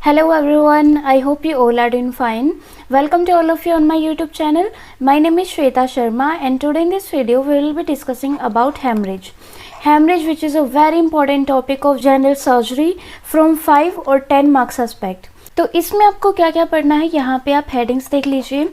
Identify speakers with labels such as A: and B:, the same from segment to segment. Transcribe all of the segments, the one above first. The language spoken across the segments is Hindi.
A: Hello everyone, I hope you all are doing fine. Welcome to all of you on my YouTube channel. My name is Shweta Sharma and today in this video we will be discussing about hemorrhage. Hemorrhage, which is a very important topic of general surgery from 5 or 10 marks aspect. तो इसमें आपको क्या क्या पढ़ना है, यहाँ पे आप हेडिंग्स देख लीजिए.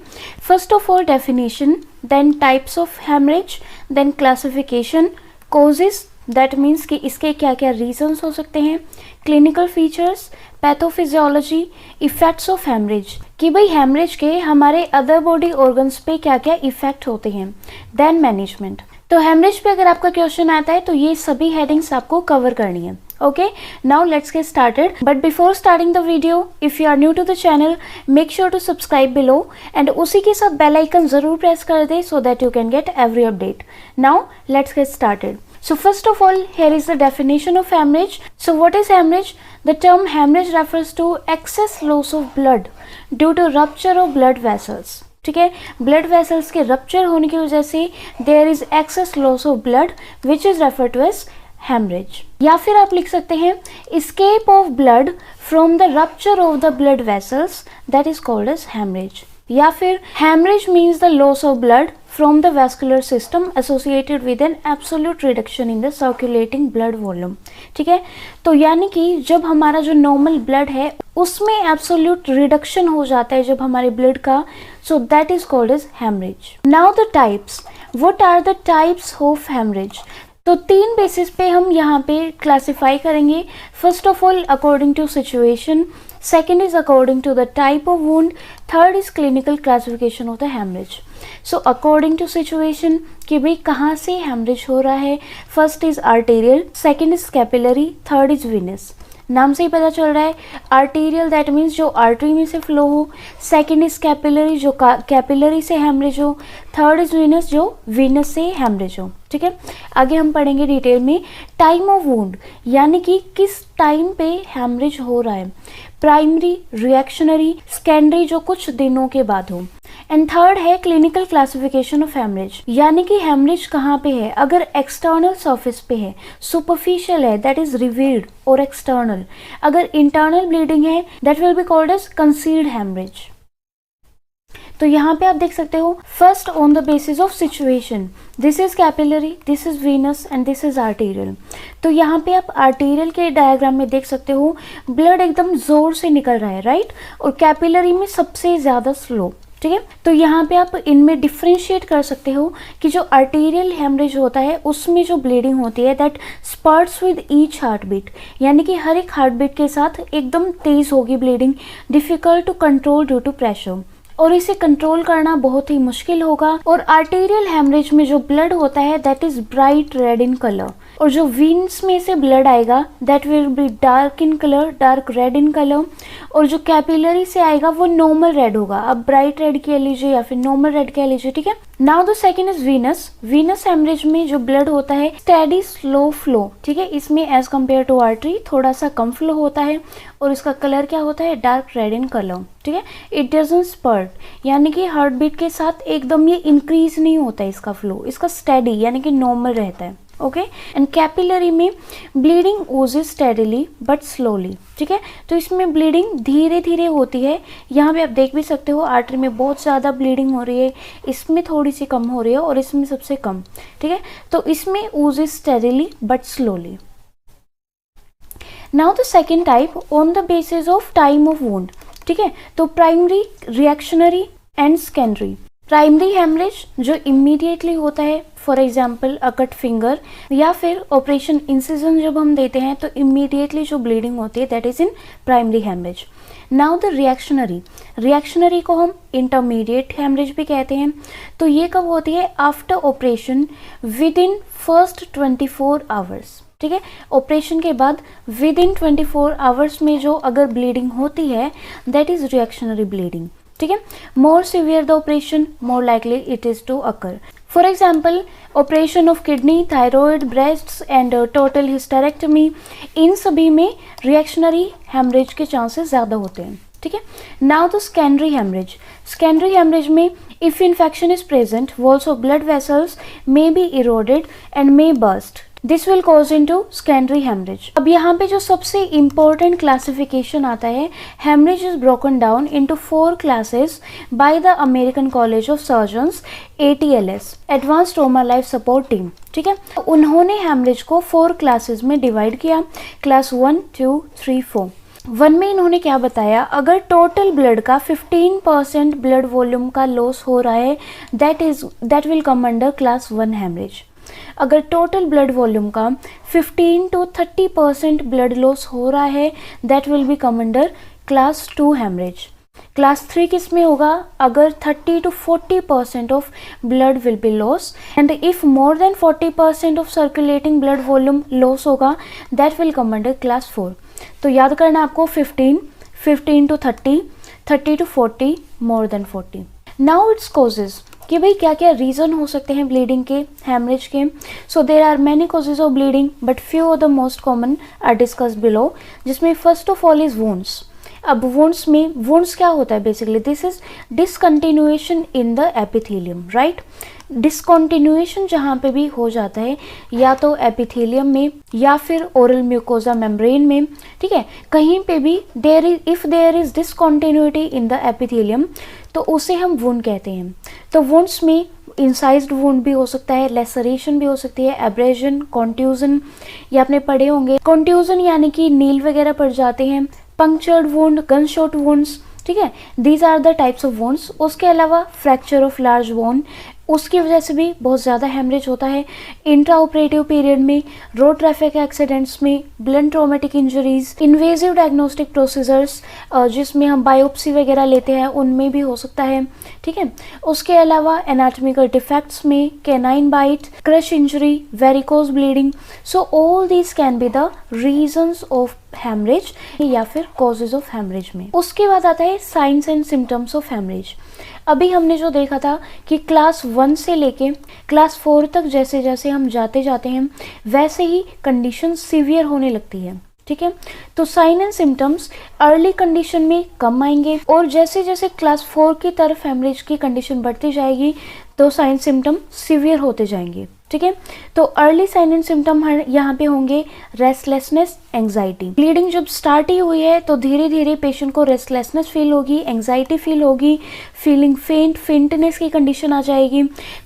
A: First of all definition, then types of haemorrhage, then classification, causes that means कि इसके क्या क्या रीजंस हो सकते हैं, clinical features, pathophysiology, effects of haemorrhage कि भाई हेमरेज के हमारे अदर बॉडी ऑर्गन्स पे क्या क्या इफेक्ट होते हैं, देन मैनेजमेंट. तो हेमरेज पे अगर आपका क्वेश्चन आता है तो ये सभी हेडिंग्स आपको कवर करनी है. Okay, now let's get started. But before starting the video, if you are new to the channel, make sure to subscribe below and उसी के साथ bell icon जरूर press कर दे so that you can get every update. Now let's get started. So first of all, here is the definition of hemorrhage. So what is hemorrhage? The term hemorrhage refers to excess loss of blood due to rupture of blood vessels. ठीक है, ब्लड वेसल्स के रप्चर होने की वजह से there is excess loss of blood which is refer to as haemorrhage. या फिर आप लिख सकते हैं escape of blood from the rupture of the blood vessels that is called as hemorrhage. या फिर hemorrhage means the loss of blood from the vascular system associated with an absolute reduction in the circulating blood volume. ठीक है, तो यानी कि जब हमारा जो नॉर्मल ब्लड है उसमें एब्सोल्यूट रिडक्शन हो जाता है जब हमारे ब्लड का, so that is called as haemorrhage. Now the types, what are the types of haemorrhage? तो तीन बेसिस पे हम यहाँ पे क्लासिफाई करेंगे. First of all according to situation, second is according to the type of wound, third is clinical classification of the haemorrhage. So according to situation कि भाई कहाँ से हेमरेज हो रहा है, first is arterial, second is capillary, third is Venus. नाम से ही पता चल रहा है, आर्टेरियल दैट मीन्स जो आर्टरी में से फ्लो हो, सेकेंड इज कैपिलरी जो कैपिलरी से हेमरेज हो, थर्ड इज वीनस जो वीनस से हेमरेज हो. ठीक है, आगे हम पढ़ेंगे डिटेल में. टाइम ऑफ वुंड यानी कि किस टाइम पे हेमरेज हो रहा है, प्राइमरी, रिएक्शनरी, सेकेंडरी जो कुछ दिनों के बाद हो. एंड थर्ड है क्लिनिकल क्लासिफिकेशन ऑफ हेमरेज यानी कि हेमरेज कहाँ पे है, अगर एक्सटर्नल सरफेस पे है, सुपरफिशियल है दैट इज रिवील्ड और एक्सटर्नल, अगर इंटरनल ब्लीडिंग है that will be called as concealed haemorrhage. तो यहाँ पे आप देख सकते हो, first on the basis of situation, this is capillary, this is venous and this is arterial. तो यहाँ पे आप आर्टेरियल के डायग्राम में देख सकते हो ब्लड एकदम जोर से निकल रहा है, राइट, और कैपिलरी में सबसे ज्यादा स्लो. ठीक है, तो यहाँ पे आप इनमें डिफ्रेंशिएट कर सकते हो कि जो आर्टेरियल हेमरेज होता है उसमें जो ब्लीडिंग होती है that spurts with each heart beat, यानी कि हर एक हार्ट बीट के साथ एकदम तेज होगी bleeding, difficult to control due to pressure, और इसे कंट्रोल करना बहुत ही मुश्किल होगा. और आर्टेरियल हेमरेज में जो ब्लड होता है that is bright red in colour, और जो वीन्स में से ब्लड आएगा that will be dark in colour, dark red in colour, और जो कैपिलरी से आएगा वो नॉर्मल रेड होगा. अब ब्राइट रेड कह लीजिए या फिर नॉर्मल रेड कह लीजिए. ठीक है, now the second is venous. Venous haemorrhage में जो ब्लड होता है स्टेडी स्लो फ्लो. ठीक है, इसमें एज कम्पेयर टू आर्टरी थोड़ा सा कम फ्लो होता है और इसका कलर क्या होता है, डार्क रेड इन कलर. ठीक है, इट डजंट स्पर्ट यानी कि हार्ट बीट के साथ एकदम ये इंक्रीज नहीं होता है इसका फ्लो, इसका स्टेडी यानी कि नॉर्मल रहता है. ओके, एंड कैपिलरी में ब्लीडिंग ओजेस स्टेडीली बट स्लोली. ठीक है, तो इसमें ब्लीडिंग धीरे धीरे होती है. यहाँ पे आप देख भी सकते हो आर्टरी में बहुत ज़्यादा ब्लीडिंग हो रही है, इसमें थोड़ी सी कम हो रही है और इसमें सबसे कम. ठीक है, तो इसमें oozes steadily but slowly. Now the second type on the basis of time of wound. ठीक है, तो primary, reactionary and secondary. Primary haemorrhage जो इमीडिएटली होता है, for example a cut finger, या फिर ऑपरेशन इंसिजन जब हम देते हैं तो इमीडिएटली जो ब्लीडिंग होती है that is in primary haemorrhage. Now the reactionary, reactionary को हम इंटरमीडिएट हेमरेज भी कहते हैं. तो ये कब होती है, after operation with in first 24 hours. ठीक है, ऑपरेशन के बाद विद इन 24 आवर्स में जो अगर ब्लीडिंग होती है दैट इज रिएक्शनरी ब्लीडिंग. ठीक है, more severe the operation more likely it is to occur. For example operation of kidney, thyroid, breasts and total hysterectomy, इन सभी में रिएक्शनरी हेमरेज के चांसेस ज़्यादा होते हैं. ठीक है, now the secondary haemorrhage. Secondary haemorrhage में if infection is present, walls of blood vessels may be eroded and may burst. This will cause into secondary haemorrhage. अब यहाँ पे जो सबसे इम्पोर्टेंट क्लासिफिकेशन आता है, haemorrhage is broken down into 4 classes by the American College of Surgeons, ATLS, advance trauma life support team. ठीक है, तो उन्होंने हेमरेज को 4 क्लासेस में डिवाइड किया, क्लास 1, 2, 3, 4। 1 में इन्होंने क्या बताया, अगर टोटल ब्लड का 15% ब्लड वॉल्यूम का लॉस हो रहा है, that will come under class 1 haemorrhage. अगर टोटल ब्लड वॉल्यूम का 15 to 30% ब्लड लॉस हो रहा है, that will be come under class 2 haemorrhage. Class 3 किस में होगा, अगर 30 to 40% of blood will be loss and if more than 40% of circulating blood volume loss होगा, that will come under class 4। तो याद करना आपको 15 to 30, 30 to 40, more than 40। Now its causes कि भाई क्या क्या रीज़न हो सकते हैं ब्लीडिंग के, हेमरेज के। So there are many causes of bleeding but few of the most common are discussed below, जिसमें first of all is wounds. अब वुंड्स क्या होता है basically, this is discontinuation in the epithelium, right. Discontinuation जहाँ पे भी हो जाता है, या तो एपिथेलियम में या फिर ओरल म्यूकोजा मेम्ब्रेन में, ठीक है, कहीं पे भी if there is discontinuity in the epithelium तो उसे हम वुंड कहते हैं। तो वुंड्स में इंसाइज्ड वुंड भी हो सकता है, लेसरेशन भी हो सकती है, एब्रेजन, कॉन्ट्यूजन, ये आपने पढ़े होंगे। कॉन्ट्यूजन यानी कि नील वगैरह पड़ जाते हैं, punctured wound, gun shot wounds, ठीक है, these are the types of wounds. उसके अलावा फ्रैक्चर ऑफ लार्ज बोन, उसकी वजह से भी बहुत ज़्यादा हेमरेज होता है। इंट्रा ऑपरेटिव पीरियड में, रोड ट्रैफिक एक्सीडेंट्स में, blunt traumatic injuries, invasive diagnostic procedures जिसमें हम बायोप्सी वगैरह लेते हैं, उनमें भी हो सकता है, ठीक है। उसके अलावा एनाटॉमिकल डिफेक्ट्स में, canine bite, crush injury, varicose bleeding, so all these can be the reasons of haemorrhage या फिर कॉजेज ऑफ हेमरेज में। उसके बाद आता है signs and symptoms of haemorrhage. अभी हमने जो देखा था कि क्लास 1 से लेके क्लास 4 तक जैसे जैसे हम जाते हैं वैसे ही कंडीशन सीवियर होने लगती है, ठीक है। तो sign and symptoms early condition में कम आएंगे और जैसे जैसे क्लास 4 की तरफ हेमरेज की कंडीशन बढ़ती जाएगी तो साइन सिम्टम सीवियर होते जाएंगे, ठीक है। तो अर्ली साइन एंड सिम्टम यहाँ पे होंगे रेस्टलेसनेस, एंग्जाइटी। ब्लीडिंग जब स्टार्ट ही हुई है तो धीरे धीरे पेशेंट को रेस्टलेसनेस फील होगी, एंग्जाइटी फील होगी, फीलिंग फेंटनेस की कंडीशन आ जाएगी,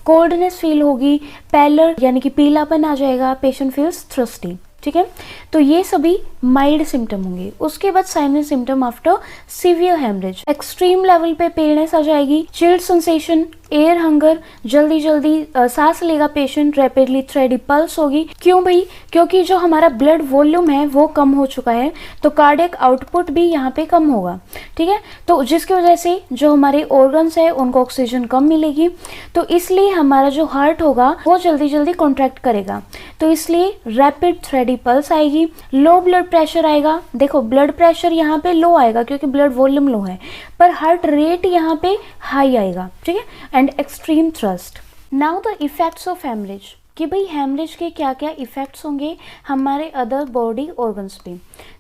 A: कोल्डनेस फील होगी, पैलर यानी कि पीलापन आ जाएगा, पेशेंट फील्स थ्रस्टी, ठीक है। तो ये सभी माइल्ड सिम्टम होंगे। उसके बाद sign and symptom after severe haemorrhage, extreme level पे पेलनेस आ जाएगी, चिल्ड सेंसेशन, एयर हंगर, जल्दी जल्दी सांस लेगा पेशेंट, रैपिडली थ्रेडी पल्स होगी। क्यों भाई, क्योंकि जो हमारा ब्लड वॉल्यूम है वो कम हो चुका है तो कार्डियक आउटपुट भी यहाँ पे कम होगा, ठीक है। तो जिसकी वजह से जो हमारे ऑर्गन्स है उनको ऑक्सीजन कम मिलेगी, तो इसलिए हमारा जो हार्ट होगा वो जल्दी जल्दी कॉन्ट्रैक्ट करेगा, तो इसलिए रैपिड थ्रेडी पल्स आएगी, लो ब्लड प्रेशर आएगा। देखो ब्लड प्रेशर यहाँ पे लो आएगा क्योंकि ब्लड वॉल्यूम लो है, पर हार्ट रेट यहाँ पे हाई आएगा, ठीक है, and extreme thirst. Now the effects of haemorrhage, कि भाई हेमरेज के क्या क्या इफेक्ट्स होंगे हमारे अदर बॉडी ऑर्गन्स पे।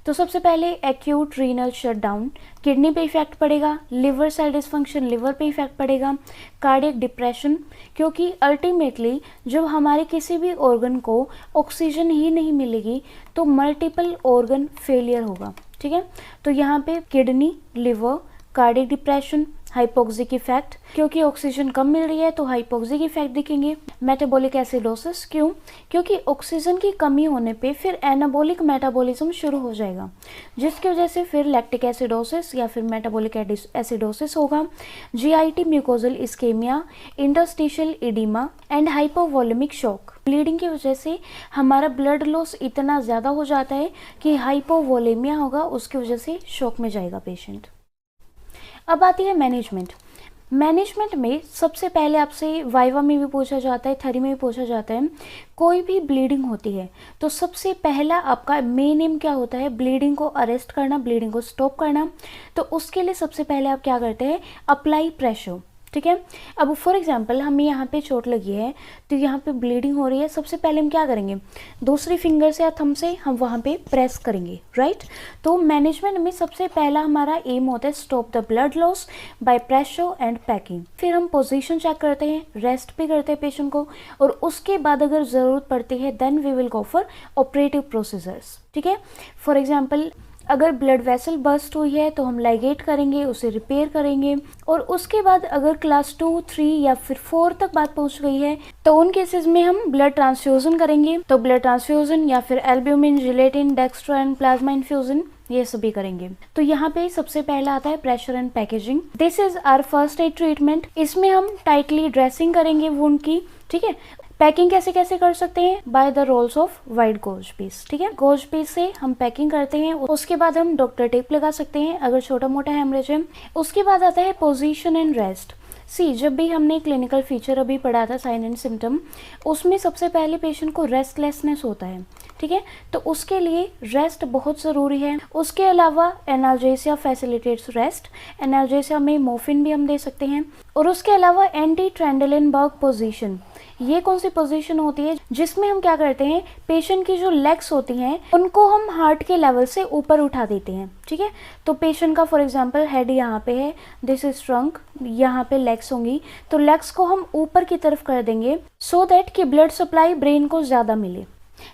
A: तो सबसे पहले एक्यूट रीनल शटडाउन, किडनी पे इफेक्ट पड़ेगा, लिवर सेल डिसफंक्शन, लिवर पे इफेक्ट पड़ेगा, कार्डियक डिप्रेशन, क्योंकि अल्टीमेटली जब हमारे किसी भी ऑर्गन को ऑक्सीजन ही नहीं मिलेगी तो मल्टीपल ऑर्गन फेलियर होगा, ठीक है। तो यहाँ पे kidney, liver, cardiac depression, hypoxic effect, क्योंकि ऑक्सीजन कम मिल रही है तो हाइपोक्सिक इफेक्ट दिखेंगे। मेटाबॉलिक एसिडोसिस, क्यों, क्योंकि ऑक्सीजन की कमी होने पे फिर एनाबॉलिक मेटाबॉलिज्म शुरू हो जाएगा, जिसकी वजह से फिर लैक्टिक एसिडोसिस या फिर मेटाबॉलिक एसिडोसिस होगा। GIT mucosal ischaemia, interstitial oedema and hypovolaemic shock. Bleeding की वजह से हमारा ब्लड लॉस इतना ज़्यादा हो जाता है कि हाइपोवॉलेमिया होगा, उसकी वजह से शॉक में जाएगा पेशेंट। अब आती है मैनेजमेंट। मैनेजमेंट में सबसे पहले आपसे वाइवा में भी पूछा जाता है, थ्योरी में भी पूछा जाता है, कोई भी ब्लीडिंग होती है तो सबसे पहला आपका मेन एम क्या होता है, ब्लीडिंग को अरेस्ट करना, ब्लीडिंग को स्टॉप करना। तो उसके लिए सबसे पहले आप क्या करते हैं, अप्लाई प्रेशर, ठीक है। अब फॉर एग्जांपल हमें यहाँ पे चोट लगी है तो यहाँ पे ब्लीडिंग हो रही है, सबसे पहले हम क्या करेंगे, दूसरी फिंगर से या थंब से हम वहाँ पे प्रेस करेंगे, राइट। तो मैनेजमेंट में सबसे पहला हमारा एम होता है stop the blood loss by pressure and packing. फिर हम पोजीशन चेक करते हैं, रेस्ट भी करते हैं पेशेंट को, और उसके बाद अगर ज़रूरत पड़ती है then we will go for operative procedures, ठीक है। फॉर एग्जाम्पल अगर ब्लड वेसल बस्ट हुई है तो हम लाइगेट करेंगे, उसे रिपेयर करेंगे, और उसके बाद अगर क्लास 2, 3 या फिर 4 तक बात पहुंच गई है तो उन केसेस में हम ब्लड ट्रांसफ्यूजन करेंगे। तो ब्लड ट्रांसफ्यूजन या फिर albumin, gelatin, Dijkstra plasma infusion, ये सभी करेंगे। तो यहाँ पे सबसे पहला आता है pressure and packaging. This is our first aid treatment. इसमें हम टाइटली ड्रेसिंग करेंगे वुंड की, ठीक है। पैकिंग कैसे कैसे कर सकते हैं, by the rolls of white gauze piece, ठीक है। गोज पीस से हम पैकिंग करते हैं, उसके बाद हम डॉक्टर टेप लगा सकते हैं अगर छोटा मोटा हेमरेज है। उसके बाद आता है पोजीशन एंड रेस्ट। सी, जब भी हमने क्लिनिकल फीचर अभी पढ़ा था साइन एंड सिम्टम, उसमें सबसे पहले पेशेंट को रेस्टलेसनेस होता है, ठीक है। तो उसके लिए रेस्ट बहुत ज़रूरी है। उसके अलावा एनाल्जेसिया फैसिलिटेट्स रेस्ट, एनाल्जेसिया में मोर्फिन भी हम दे सकते हैं। और उसके अलावा एंटी ट्रेंडलेनबर्ग पोजीशन, ये कौन सी पोजीशन होती है जिसमें हम क्या करते हैं, पेशेंट की जो लेग्स होती हैं उनको हम हार्ट के लेवल से ऊपर उठा देते हैं, ठीक है। तो पेशेंट का फॉर एग्जांपल हेड यहाँ पे है, दिस इज ट्रंक, यहाँ पे लेग्स होंगी, तो लेग्स को हम ऊपर की तरफ कर देंगे सो दैट कि ब्लड सप्लाई ब्रेन को ज़्यादा मिले।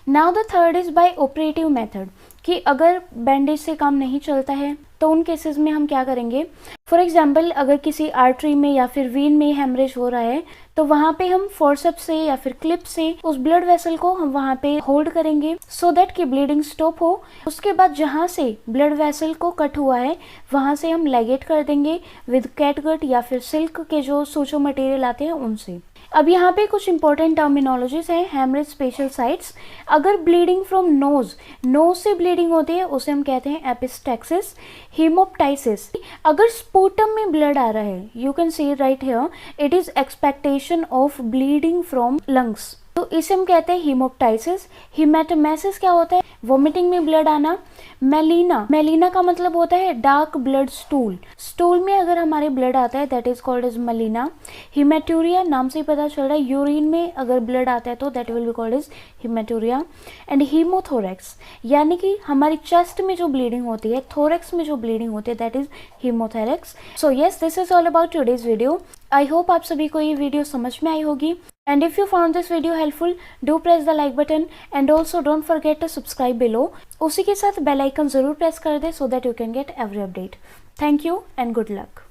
A: Now the third is by operative method, कि अगर बैंडेज से काम नहीं चलता है तो उन केसेस में हम क्या करेंगे, फॉर एग्जांपल अगर किसी आर्टरी में या फिर वीन में हेमरेज हो रहा है तो वहाँ पे हम फोर्सेप्स से या फिर क्लिप से उस ब्लड वेसल को हम वहाँ पे होल्ड करेंगे सो दैट कि ब्लीडिंग स्टॉप हो। उसके बाद जहाँ से ब्लड वेसल को कट हुआ है वहाँ से हम लाइगेट कर देंगे विद कैटगट या फिर सिल्क के जो सूचो मटेरियल आते हैं उनसे। अब यहाँ पे कुछ इंपॉर्टेंट टर्मिनोलॉजीज हैं हेमरेज स्पेशल साइट्स। अगर ब्लीडिंग फ्रॉम नोज, नोज से ब्लीडिंग होती है उसे हम कहते हैं एपिस्टैक्सिस। हीमोप्टाइसिस, अगर स्पूटम में ब्लड आ रहा है, you can see right here, it is expectation of bleeding from lungs, तो इसे हम कहते हैं हीमोप्टाइसिस। हीमेटोमेसिस क्या होता है, वोमिटिंग में ब्लड आना। मेलिना, मेलिना का मतलब होता है डार्क ब्लड स्टूल, स्टूल में अगर हमारे ब्लड आता है that is called as melaena. Haematuria, नाम से ही पता चल रहा है यूरिन में अगर ब्लड आता है तो that will be called as haematuria. And haemothorax, यानी कि हमारी चेस्ट में जो ब्लीडिंग होती है, थोरेक्स में जो ब्लीडिंग होती है that is haemothorax. So yes, this is all about today's video. I hope आप सभी को ये वीडियो समझ में आई होगी। And if you found this video helpful, do press the like button and also don't forget to subscribe below. उसी के साथ बेल आइकन जरूर प्रेस कर दे so that you can get every update. Thank you and good luck.